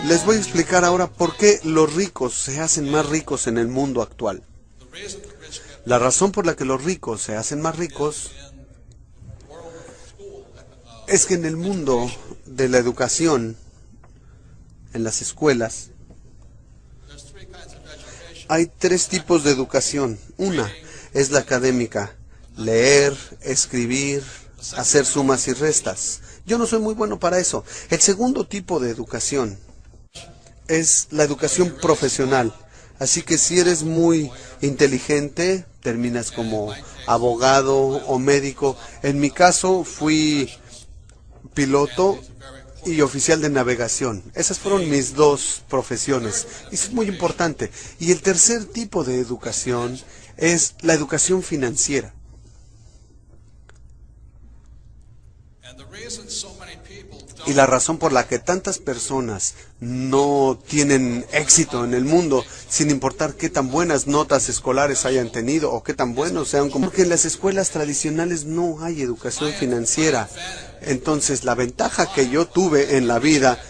Les voy a explicar ahora por qué los ricos se hacen más ricos en el mundo actual. La razón por la que los ricos se hacen más ricos es que en el mundo de la educación, en las escuelas, hay tres tipos de educación. Una es la académica: leer, escribir, hacer sumas y restas. Yo no soy muy bueno para eso. El segundo tipo de educación es la educación profesional. Así que si eres muy inteligente, terminas como abogado o médico. En mi caso fui piloto y oficial de navegación. Esas fueron mis dos profesiones. Y eso es muy importante. Y el tercer tipo de educación es la educación financiera. Y la razón por la que tantas personas no tienen éxito en el mundo, sin importar qué tan buenas notas escolares hayan tenido o qué tan buenos sean, como que en las escuelas tradicionales no hay educación financiera. Entonces, la ventaja que yo tuve en la vida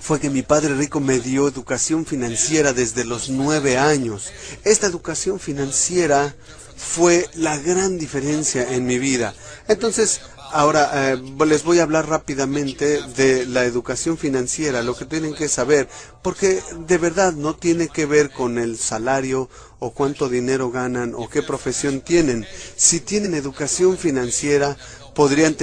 fue que mi padre rico me dio educación financiera desde los 9 años. Esta educación financiera fue la gran diferencia en mi vida. Entonces, ahora les voy a hablar rápidamente de la educación financiera, lo que tienen que saber, porque de verdad no tiene que ver con el salario o cuánto dinero ganan o qué profesión tienen. Si tienen educación financiera, podrían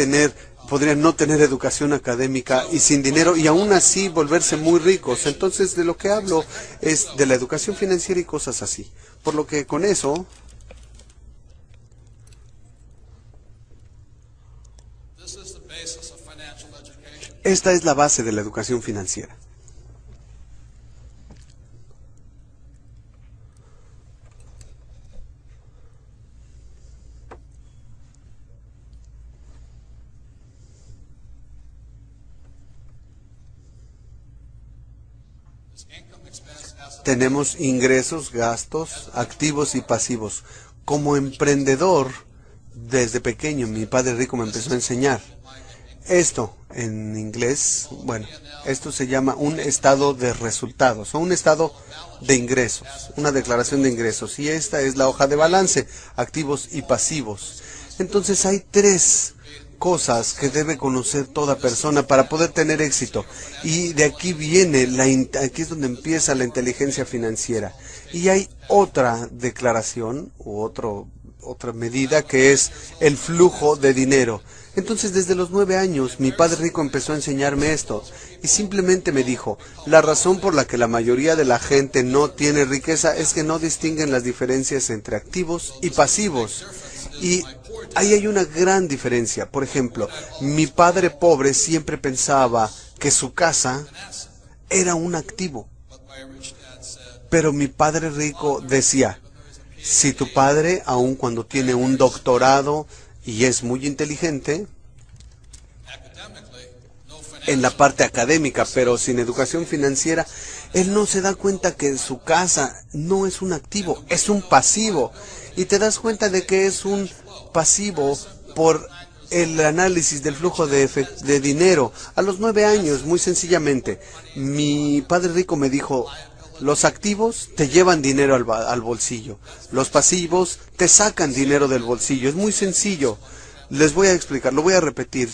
no tener educación académica y sin dinero y aún así volverse muy ricos. Entonces, de lo que hablo es de la educación financiera y cosas así. Por lo que con eso, esta es la base de la educación financiera. Tenemos ingresos, gastos, activos y pasivos. Como emprendedor, desde pequeño, mi padre rico me empezó a enseñar. Esto, en inglés, bueno, esto se llama un estado de resultados, o un estado de ingresos, una declaración de ingresos. Y esta es la hoja de balance, activos y pasivos. Entonces hay tres cosas que debe conocer toda persona para poder tener éxito. Y de aquí viene, aquí es donde empieza la inteligencia financiera. Y hay otra declaración, u otra medida, que es el flujo de dinero. Entonces, desde los 9 años, mi padre rico empezó a enseñarme esto. Y simplemente me dijo, la razón por la que la mayoría de la gente no tiene riqueza es que no distinguen las diferencias entre activos y pasivos. Y ahí hay una gran diferencia. Por ejemplo, mi padre pobre siempre pensaba que su casa era un activo. Pero mi padre rico decía, si tu padre, aun cuando tiene un doctorado y es muy inteligente en la parte académica, pero sin educación financiera, él no se da cuenta que su casa no es un activo, es un pasivo. Y te das cuenta de que es un pasivo por el análisis del flujo de dinero. A los 9 años, muy sencillamente, mi padre rico me dijo, los activos te llevan dinero al bolsillo, los pasivos te sacan dinero del bolsillo. Es muy sencillo. Les voy a explicar, lo voy a repetir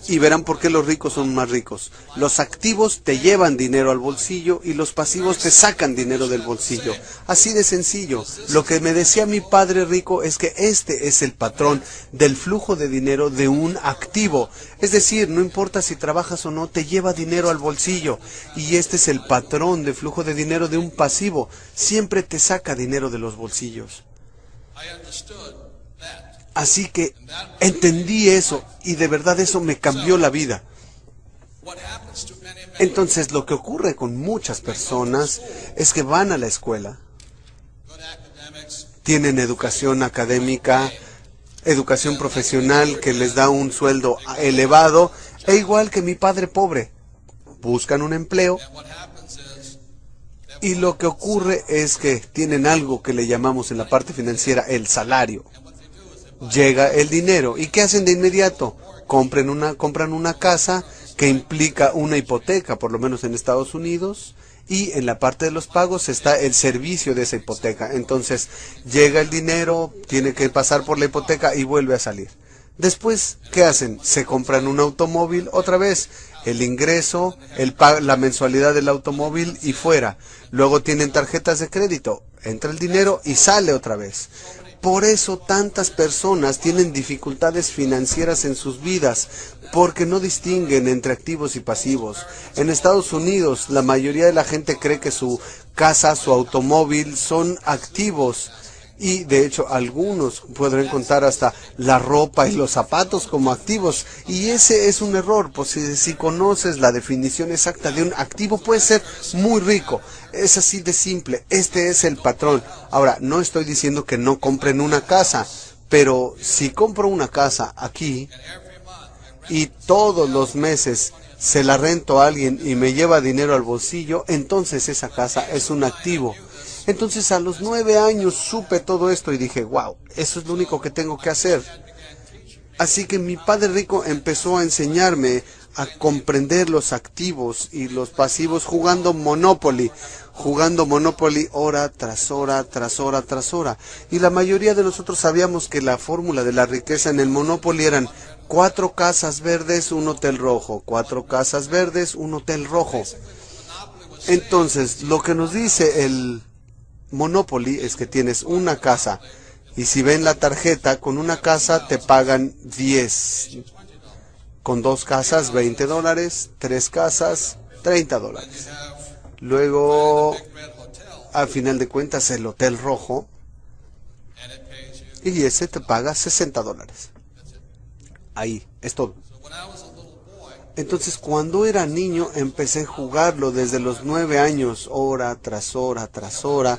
y verán por qué los ricos son más ricos. Los activos te llevan dinero al bolsillo y los pasivos te sacan dinero del bolsillo. Así de sencillo. Lo que me decía mi padre rico es que este es el patrón del flujo de dinero de un activo. Es decir, no importa si trabajas o no, te lleva dinero al bolsillo. Y este es el patrón de flujo de dinero de un pasivo. Siempre te saca dinero de los bolsillos. Así que entendí eso y de verdad eso me cambió la vida. Entonces lo que ocurre con muchas personas es que van a la escuela, tienen educación académica, educación profesional que les da un sueldo elevado, e igual que mi padre pobre, buscan un empleo y lo que ocurre es que tienen algo que le llamamos en la parte financiera el salario. Llega el dinero. ¿Y qué hacen de inmediato? Compran una casa que implica una hipoteca, por lo menos en Estados Unidos, y en la parte de los pagos está el servicio de esa hipoteca. Entonces llega el dinero, tiene que pasar por la hipoteca y vuelve a salir. Después, ¿qué hacen? Se compran un automóvil otra vez, el ingreso, la mensualidad del automóvil y fuera. Luego tienen tarjetas de crédito, entra el dinero y sale otra vez. Por eso tantas personas tienen dificultades financieras en sus vidas, porque no distinguen entre activos y pasivos. En Estados Unidos, la mayoría de la gente cree que su casa, su automóvil son activos. Y de hecho algunos podrán contar hasta la ropa y los zapatos como activos. Y ese es un error, pues si conoces la definición exacta de un activo, puedes ser muy rico. Es así de simple, este es el patrón. Ahora, no estoy diciendo que no compren una casa, pero si compro una casa aquí y todos los meses se la rento a alguien y me lleva dinero al bolsillo, entonces esa casa es un activo. Entonces a los 9 años supe todo esto y dije, wow, eso es lo único que tengo que hacer. Así que mi padre rico empezó a enseñarme a comprender los activos y los pasivos jugando Monopoly hora tras hora, tras hora, tras hora. Y la mayoría de nosotros sabíamos que la fórmula de la riqueza en el Monopoly eran 4 casas verdes, un hotel rojo, 4 casas verdes, un hotel rojo. Entonces, lo que nos dice el Monopoly es que tienes una casa y si ven la tarjeta, con una casa te pagan 10, con 2 casas $20, 3 casas $30. Luego, al final de cuentas, el hotel rojo y ese te paga $60. Ahí, es todo. Entonces, cuando era niño, empecé a jugarlo desde los 9 años, hora tras hora, tras hora.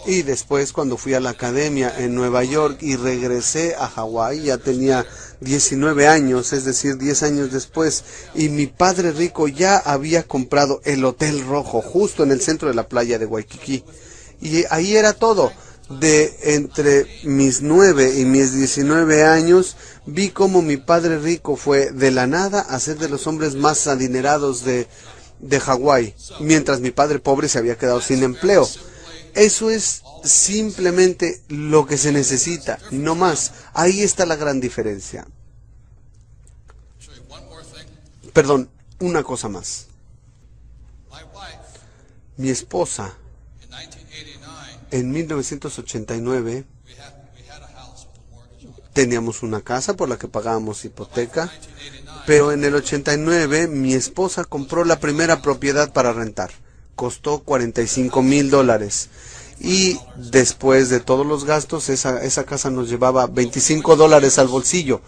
Y después, cuando fui a la academia en Nueva York y regresé a Hawái, ya tenía 19 años, es decir, 10 años después. Y mi padre rico ya había comprado el Hotel Rojo, justo en el centro de la playa de Waikiki. Y ahí era todo. Entre mis 9 y mis 19 años, vi cómo mi padre rico fue de la nada a ser de los hombres más adinerados de Hawái, mientras mi padre pobre se había quedado sin empleo. Eso es simplemente lo que se necesita, no más. Ahí está la gran diferencia. Perdón, una cosa más. Mi esposa, en 1989, teníamos una casa por la que pagábamos hipoteca, pero en el 89 mi esposa compró la primera propiedad para rentar. Costó $45,000 y después de todos los gastos esa casa nos llevaba $25 al bolsillo.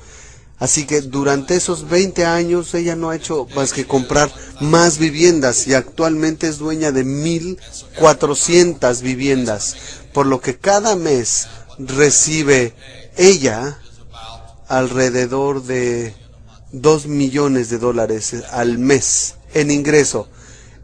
Así que durante esos 20 años ella no ha hecho más que comprar más viviendas y actualmente es dueña de 1,400 viviendas, por lo que cada mes recibe ella alrededor de $2 millones al mes en ingreso.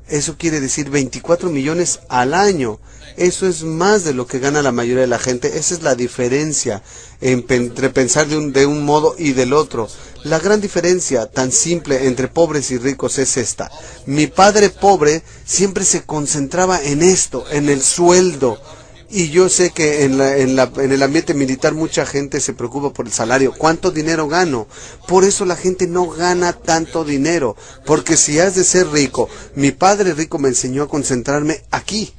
Eso quiere decir 24 millones al año. Eso es más de lo que gana la mayoría de la gente. Esa es la diferencia entre pensar de un modo y del otro. La gran diferencia tan simple entre pobres y ricos es esta. Mi padre pobre siempre se concentraba en esto, en el sueldo. Y yo sé que en el ambiente militar mucha gente se preocupa por el salario. ¿Cuánto dinero gano? Por eso la gente no gana tanto dinero. Porque si has de ser rico, mi padre rico me enseñó a concentrarme aquí.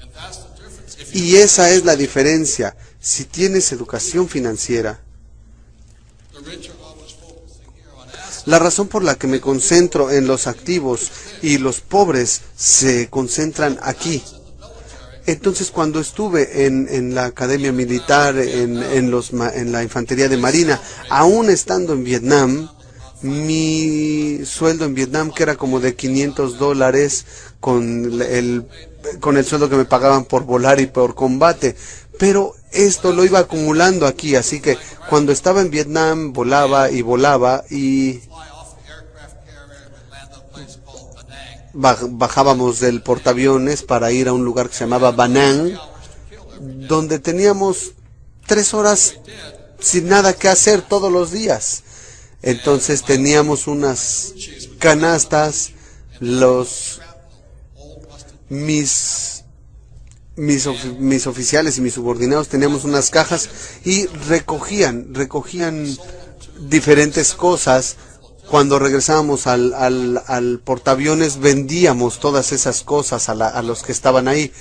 Y esa es la diferencia. Si tienes educación financiera, la razón por la que me concentro en los activos y los pobres se concentran aquí. Entonces, cuando estuve en la academia militar, en la infantería de marina, aún estando en Vietnam, mi sueldo en Vietnam, que era como de $500 con el sueldo que me pagaban por volar y por combate, pero esto lo iba acumulando aquí, así que cuando estaba en Vietnam volaba y bajábamos del portaaviones para ir a un lugar que se llamaba Da Nang, donde teníamos 3 horas sin nada que hacer todos los días. Entonces teníamos unas canastas, los mis oficiales y mis subordinados teníamos unas cajas y recogían diferentes cosas. Cuando regresábamos al portaaviones, vendíamos todas esas cosas a los que estaban ahí,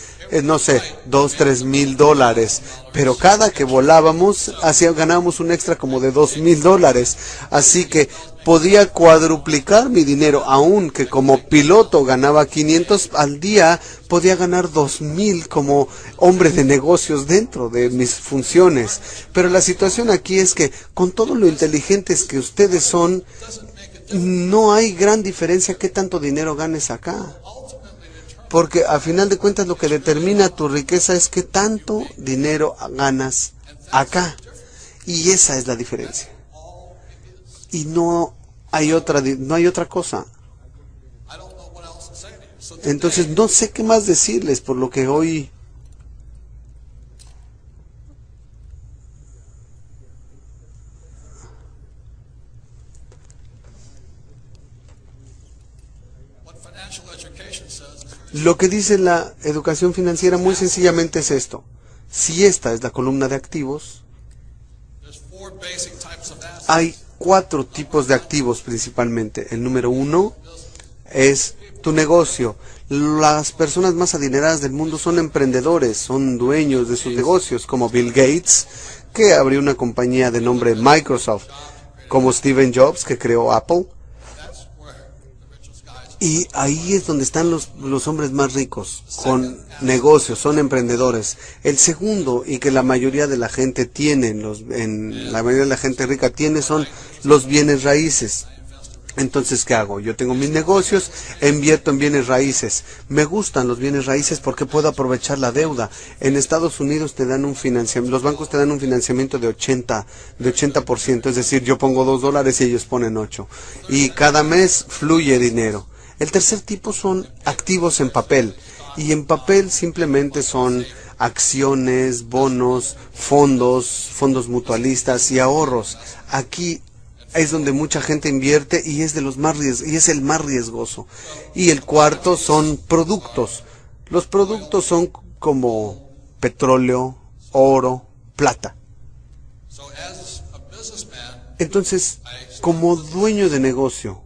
no sé, $2,000-3,000, pero cada que volábamos ganábamos un extra como de $2,000, así que podía cuadruplicar mi dinero, aunque como piloto ganaba 500 al día, podía ganar 2,000 como hombre de negocios dentro de mis funciones. Pero la situación aquí es que con todo lo inteligentes que ustedes son, no hay gran diferencia qué tanto dinero ganes acá. Porque a final de cuentas lo que determina tu riqueza es qué tanto dinero ganas acá. Y esa es la diferencia. Y no hay otra cosa. Entonces no sé qué más decirles por lo que hoy... Lo que dice la educación financiera muy sencillamente es esto. Si esta es la columna de activos, hay 4 tipos de activos principalmente. El número 1 es tu negocio. Las personas más adineradas del mundo son emprendedores, son dueños de sus negocios, como Bill Gates, que abrió una compañía de nombre Microsoft, como Steve Jobs, que creó Apple. Y ahí es donde están los hombres más ricos, con negocios, son emprendedores. El segundo, y que la mayoría de la gente tiene, la mayoría de la gente rica tiene, son los bienes raíces. Entonces, ¿qué hago? Yo tengo mis negocios, invierto en bienes raíces. Me gustan los bienes raíces porque puedo aprovechar la deuda. En Estados Unidos te dan un financiamiento, los bancos te dan un financiamiento de 80%, es decir, yo pongo $2 y ellos ponen 8. Y cada mes fluye dinero. El tercer tipo son activos en papel, y en papel simplemente son acciones, bonos, fondos mutualistas y ahorros. Aquí es donde mucha gente invierte y es el más riesgoso. Y el cuarto son productos. Los productos son como petróleo, oro, plata. Entonces, como dueño de negocio,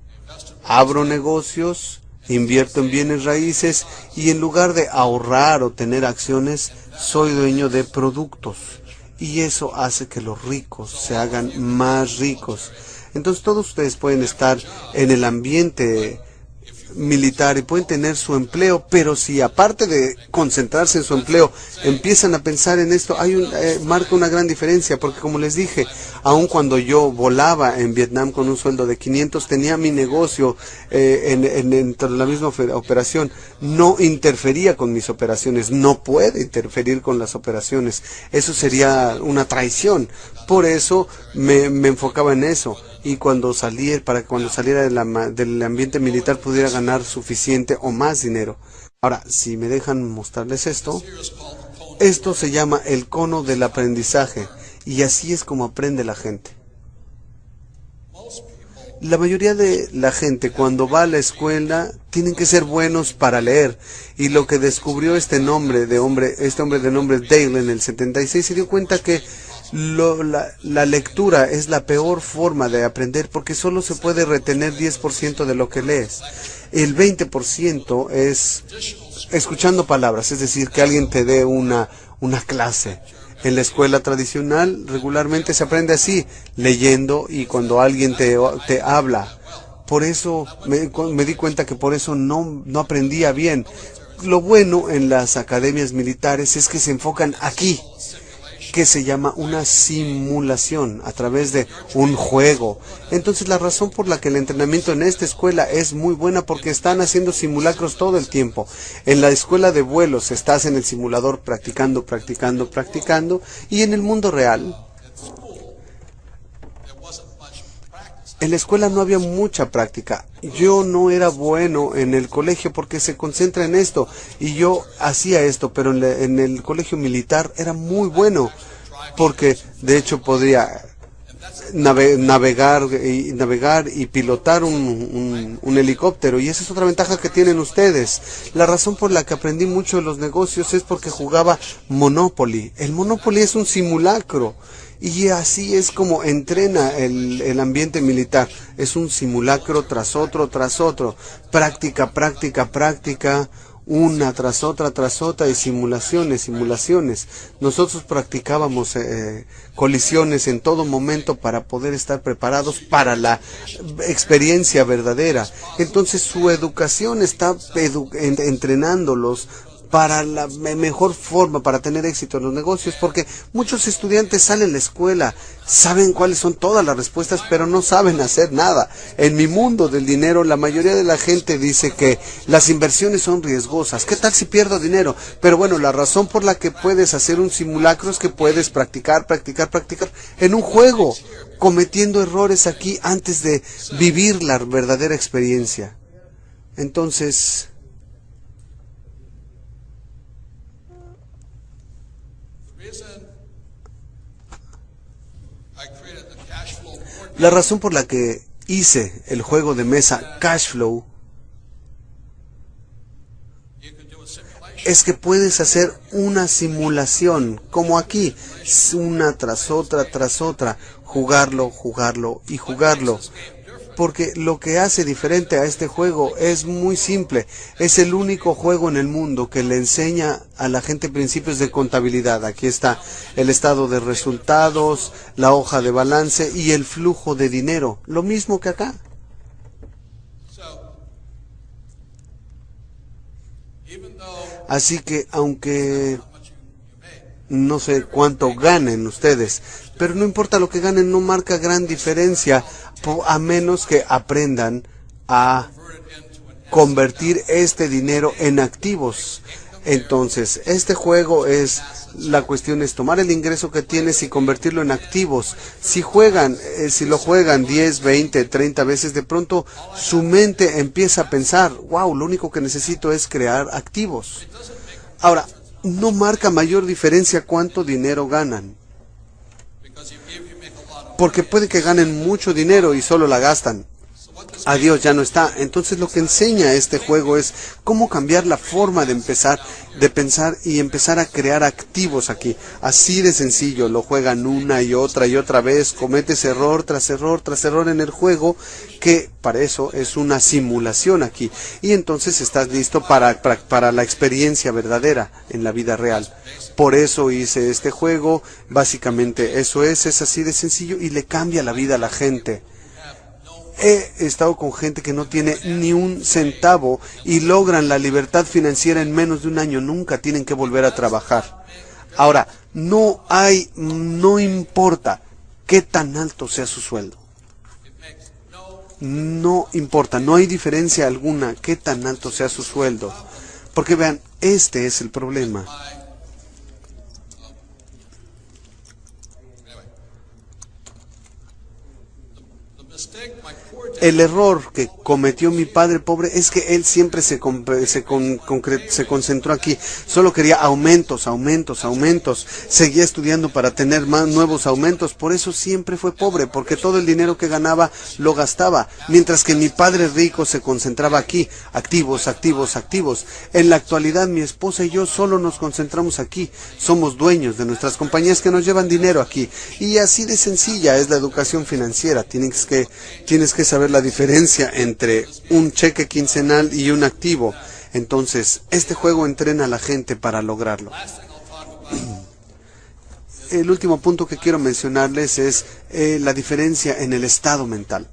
abro negocios, invierto en bienes raíces y en lugar de ahorrar o tener acciones, soy dueño de productos. Y eso hace que los ricos se hagan más ricos. Entonces todos ustedes pueden estar en el ambiente militar y pueden tener su empleo, pero si aparte de concentrarse en su empleo empiezan a pensar en esto, marca una gran diferencia, porque como les dije, aun cuando yo volaba en Vietnam con un sueldo de 500, tenía mi negocio dentro de la misma operación, no interfería con mis operaciones, no puede interferir con las operaciones, eso sería una traición. Por eso me enfocaba en eso. Y para que cuando saliera del ambiente militar pudiera ganar suficiente o más dinero. Ahora, si me dejan mostrarles esto se llama el cono del aprendizaje, y así es como aprende la gente. La mayoría de la gente cuando va a la escuela tienen que ser buenos para leer, y lo que descubrió este hombre de nombre Dale en el 76 se dio cuenta que la lectura es la peor forma de aprender, porque solo se puede retener 10% de lo que lees. El 20% es escuchando palabras, es decir, que alguien te dé una clase. En la escuela tradicional regularmente se aprende así, leyendo y cuando alguien te habla. Por eso me di cuenta que por eso no aprendía bien. Lo bueno en las academias militares es que se enfocan aquí, que se llama una simulación a través de un juego. Entonces la razón por la que el entrenamiento en esta escuela es muy buena, porque están haciendo simulacros todo el tiempo. En la escuela de vuelos estás en el simulador practicando, y en el mundo real, en la escuela no había mucha práctica. Yo no era bueno en el colegio porque se concentra en esto, y yo hacía esto, pero en el colegio militar era muy bueno, porque de hecho podía navegar y pilotar un helicóptero. Y esa es otra ventaja que tienen ustedes. La razón por la que aprendí mucho de los negocios es porque jugaba Monopoly. El Monopoly es un simulacro. Y así es como entrena el ambiente militar. Es un simulacro tras otro, tras otro. Práctica, práctica, práctica. Una tras otra, y simulaciones, simulaciones. Nosotros practicábamos colisiones en todo momento para poder estar preparados para la experiencia verdadera. Entonces su educación está entrenándolos para la mejor forma, para tener éxito en los negocios, porque muchos estudiantes salen de la escuela, saben cuáles son todas las respuestas, pero no saben hacer nada. En mi mundo del dinero, la mayoría de la gente dice que las inversiones son riesgosas. ¿Qué tal si pierdo dinero? Pero bueno, la razón por la que puedes hacer un simulacro es que puedes practicar, practicar, practicar en un juego, cometiendo errores aquí antes de vivir la verdadera experiencia. Entonces, la razón por la que hice el juego de mesa Cashflow es que puedes hacer una simulación, como aquí, una tras otra, jugarlo, jugarlo y jugarlo. Porque lo que hace diferente a este juego es muy simple. Es el único juego en el mundo que le enseña a la gente principios de contabilidad. Aquí está el estado de resultados, la hoja de balance y el flujo de dinero. Lo mismo que acá. Así que aunque no sé cuánto ganen ustedes, pero no importa lo que ganen, no marca gran diferencia, a menos que aprendan a convertir este dinero en activos. Entonces, este juego la cuestión es tomar el ingreso que tienes y convertirlo en activos. Si lo juegan 10, 20, 30 veces, de pronto su mente empieza a pensar, wow, lo único que necesito es crear activos. Ahora, no marca mayor diferencia cuánto dinero ganan. Porque puede que ganen mucho dinero y solo la gastan. Adiós, ya no está. Entonces lo que enseña este juego es cómo cambiar la forma de pensar y empezar a crear activos aquí. Así de sencillo, lo juegan una y otra vez, cometes error tras error tras error en el juego, que para eso es una simulación aquí. Y entonces estás listo para la experiencia verdadera en la vida real. Por eso hice este juego, básicamente eso es así de sencillo y le cambia la vida a la gente. He estado con gente que no tiene ni un centavo y logran la libertad financiera en menos de un año. Nunca tienen que volver a trabajar. Ahora, no importa qué tan alto sea su sueldo. No importa, no hay diferencia alguna qué tan alto sea su sueldo. Porque vean, este es el problema. El error que cometió mi padre pobre es que él siempre se concentró aquí. Solo quería aumentos. Seguía estudiando para tener más nuevos aumentos. Por eso siempre fue pobre, porque todo el dinero que ganaba lo gastaba. Mientras que mi padre rico se concentraba aquí. Activos. En la actualidad mi esposa y yo solo nos concentramos aquí. Somos dueños de nuestras compañías que nos llevan dinero aquí. Y así de sencilla es la educación financiera. Tienes que saber la diferencia entre un cheque quincenal y un activo. Entonces, este juego entrena a la gente para lograrlo. El último punto que quiero mencionarles es la diferencia en el estado mental.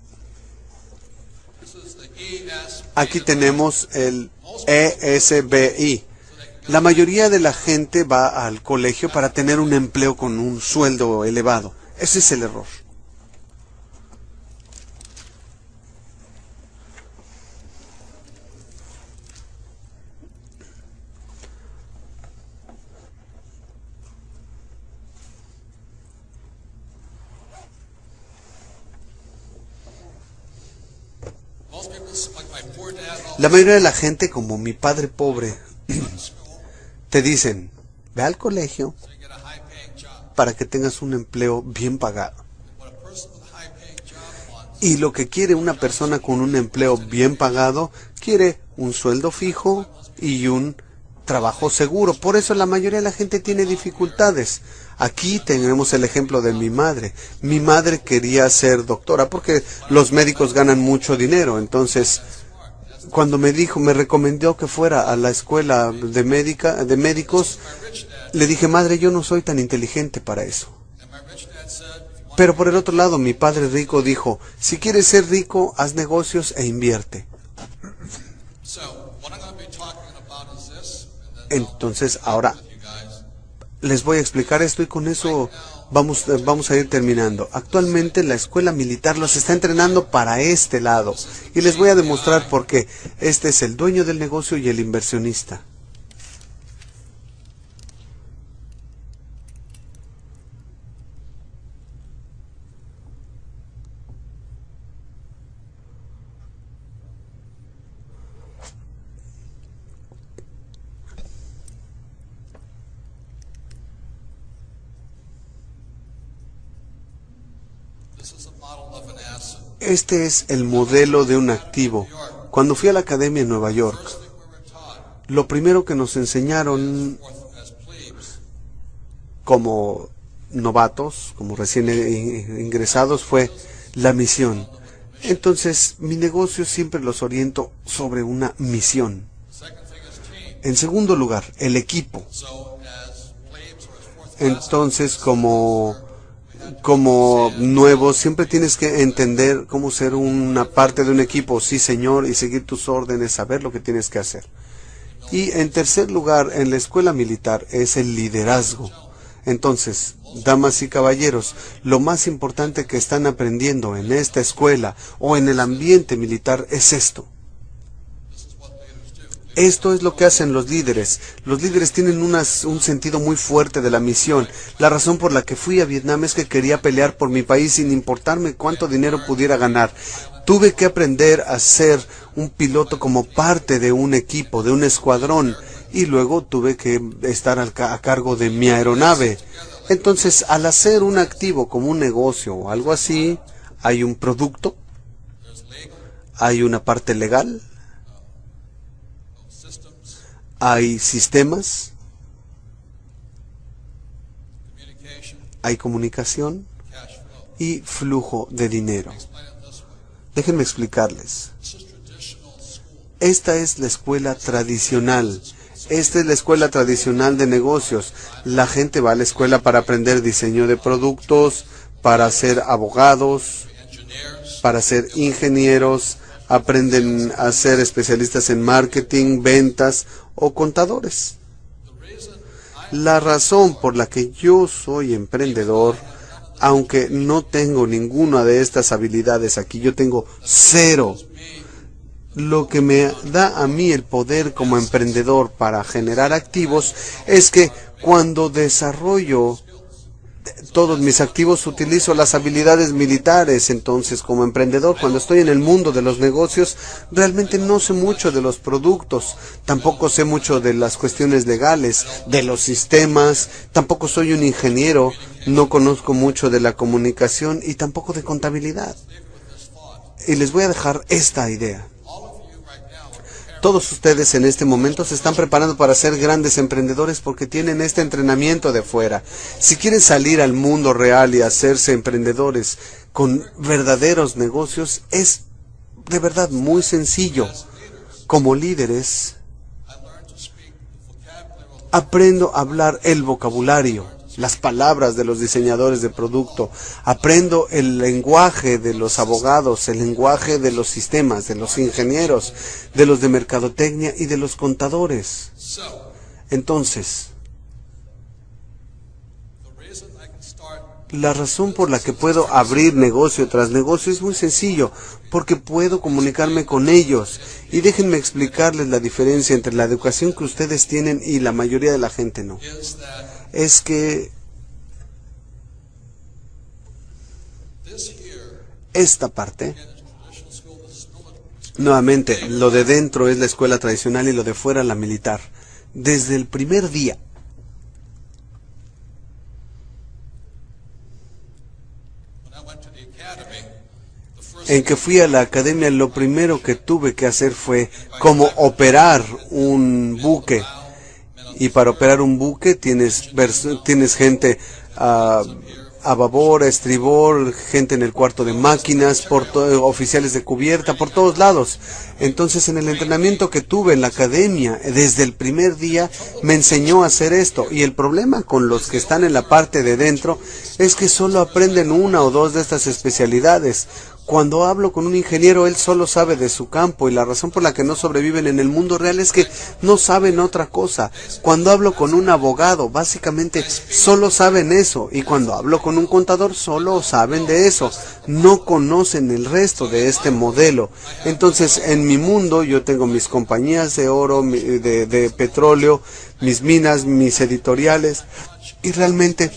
Aquí tenemos el ESBI. La mayoría de la gente va al colegio para tener un empleo con un sueldo elevado. Ese es el error. La mayoría de la gente, como mi padre pobre, te dicen, ve al colegio para que tengas un empleo bien pagado. Y lo que quiere una persona con un empleo bien pagado, quiere un sueldo fijo y un trabajo seguro. Por eso la mayoría de la gente tiene dificultades. Aquí tenemos el ejemplo de mi madre. Mi madre quería ser doctora porque los médicos ganan mucho dinero. Entonces, cuando me recomendó que fuera a la escuela de médicos, le dije, madre, yo no soy tan inteligente para eso. Pero por el otro lado, mi padre rico dijo, si quieres ser rico, haz negocios e invierte. Entonces, ahora les voy a explicar esto y con eso vamos a ir terminando. Actualmente la escuela militar los está entrenando para este lado y les voy a demostrar por qué. Este es el dueño del negocio y el inversionista. Este es el modelo de un activo. Cuando fui a la academia en Nueva York, lo primero que nos enseñaron como novatos, como recién ingresados, fue la misión. Entonces, mi negocio siempre los oriento sobre una misión. En segundo lugar, el equipo. Entonces, como nuevo, siempre tienes que entender cómo ser una parte de un equipo, sí señor, y seguir tus órdenes, saber lo que tienes que hacer. Y en tercer lugar, en la escuela militar, es el liderazgo. Entonces, damas y caballeros, lo más importante que están aprendiendo en esta escuela o en el ambiente militar es esto. Esto es lo que hacen los líderes. Los líderes tienen un sentido muy fuerte de la misión. La razón por la que fui a Vietnam es que quería pelear por mi país sin importarme cuánto dinero pudiera ganar. Tuve que aprender a ser un piloto como parte de un equipo, de un escuadrón, y luego tuve que estar a cargo de mi aeronave. Entonces, al hacer un activo como un negocio o algo así, hay un producto, hay una parte legal, hay sistemas, hay comunicación y flujo de dinero. Déjenme explicarles. Esta es la escuela tradicional. Esta es la escuela tradicional de negocios. La gente va a la escuela para aprender diseño de productos, para ser abogados, para ser ingenieros, aprenden a ser especialistas en marketing, ventas o contadores. La razón por la que yo soy emprendedor, aunque no tengo ninguna de estas habilidades aquí, yo tengo 0. Lo que me da a mí el poder como emprendedor para generar activos es que cuando desarrollo todos mis activos utilizo las habilidades militares. Entonces, como emprendedor, cuando estoy en el mundo de los negocios, realmente no sé mucho de los productos, tampoco sé mucho de las cuestiones legales, de los sistemas, tampoco soy un ingeniero, no conozco mucho de la comunicación y tampoco de contabilidad. Y les voy a dejar esta idea. Todos ustedes en este momento se están preparando para ser grandes emprendedores porque tienen este entrenamiento de fuera. Si quieren salir al mundo real y hacerse emprendedores con verdaderos negocios, es de verdad muy sencillo. Como líderes, aprendo a hablar el vocabulario, las palabras de los diseñadores de producto. Aprendo el lenguaje de los abogados, el lenguaje de los sistemas, de los ingenieros, de los de mercadotecnia y de los contadores. Entonces, la razón por la que puedo abrir negocio tras negocio es muy sencillo, porque puedo comunicarme con ellos. Y déjenme explicarles la diferencia entre la educación que ustedes tienen y la mayoría de la gente no. Es que esta parte, nuevamente, lo de dentro es la escuela tradicional y lo de fuera la militar. Desde el primer día, en que fui a la academia, lo primero que tuve que hacer fue como operar un buque. Y para operar un buque tienes gente a babor, a estribor, gente en el cuarto de máquinas, oficiales de cubierta, por todos lados. Entonces, en el entrenamiento que tuve en la academia, desde el primer día, me enseñó a hacer esto. Y el problema con los que están en la parte de dentro es que solo aprenden una o dos de estas especialidades. Cuando hablo con un ingeniero, él solo sabe de su campo, y la razón por la que no sobreviven en el mundo real es que no saben otra cosa. Cuando hablo con un abogado, básicamente solo saben eso, y cuando hablo con un contador, solo saben de eso. No conocen el resto de este modelo. Entonces, en mi mundo, yo tengo mis compañías de oro, de petróleo, mis minas, mis editoriales, y realmente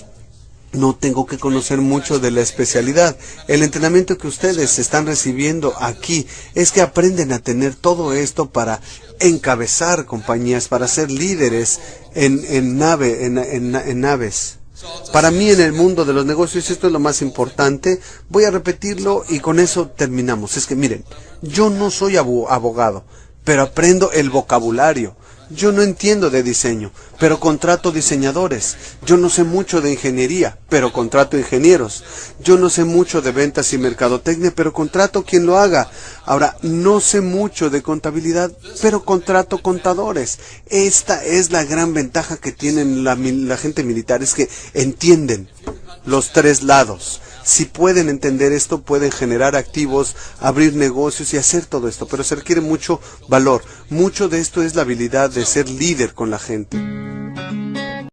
no tengo que conocer mucho de la especialidad. El entrenamiento que ustedes están recibiendo aquí es que aprenden a tener todo esto para encabezar compañías, para ser líderes en naves. Para mí, en el mundo de los negocios, esto es lo más importante. Voy a repetirlo y con eso terminamos. Es que miren, yo no soy abogado, pero aprendo el vocabulario. Yo no entiendo de diseño, pero contrato diseñadores. Yo no sé mucho de ingeniería, pero contrato ingenieros. Yo no sé mucho de ventas y mercadotecnia, pero contrato quien lo haga. Ahora, no sé mucho de contabilidad, pero contrato contadores. Esta es la gran ventaja que tienen la gente militar, es que entienden los tres lados. Si pueden entender esto, pueden generar activos, abrir negocios y hacer todo esto, pero se requiere mucho valor. Mucho de esto es la habilidad de ser líder con la gente.